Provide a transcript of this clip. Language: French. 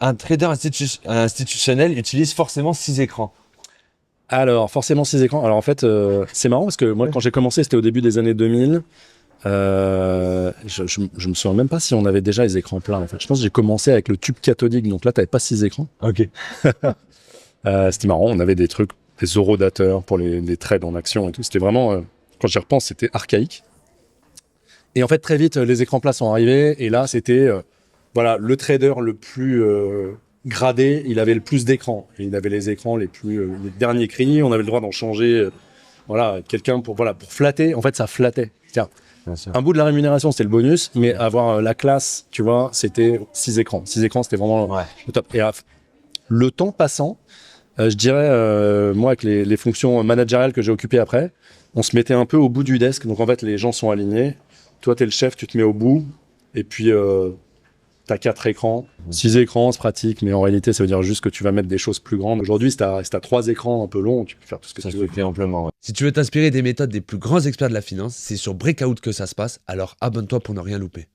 Un trader institutionnel utilise forcément 6 écrans. Alors, forcément 6 écrans. Alors en fait, c'est marrant parce que moi, quand j'ai commencé, c'était au début des années 2000. Je me souviens même pas si on avait déjà les écrans pleins. En fait, je pense que j'ai commencé avec le tube cathodique. Donc là, t'avais pas 6 écrans. Ok. C'était marrant. On avait des trucs, des horodateurs pour les trades en action et tout. C'était vraiment, quand j'y repense, c'était archaïque. Et en fait, très vite, les écrans plats sont arrivés. Et là, c'était, voilà, le trader le plus gradé, il avait le plus d'écrans. Et il avait les écrans les derniers cris. On avait le droit d'en changer. Voilà, quelqu'un pour flatter. En fait, ça flattait. Tiens, un bout de la rémunération, c'était le bonus, mais avoir la classe, tu vois, c'était 6 écrans. 6 écrans, c'était vraiment le top. Et le temps passant, je dirais, moi, avec les fonctions managériales que j'ai occupées après, on se mettait un peu au bout du desk. Donc, en fait, les gens sont alignés. Toi, t'es le chef, tu te mets au bout. Et puis, t'as 4 écrans. 6 écrans, c'est pratique. Mais en réalité, ça veut dire juste que tu vas mettre des choses plus grandes. Aujourd'hui, si t'as 3 écrans un peu longs, tu peux faire tout ce que tu veux. Ça se fait amplement. Ouais. Si tu veux t'inspirer des méthodes des plus grands experts de la finance, c'est sur Breakout que ça se passe. Alors abonne-toi pour ne rien louper.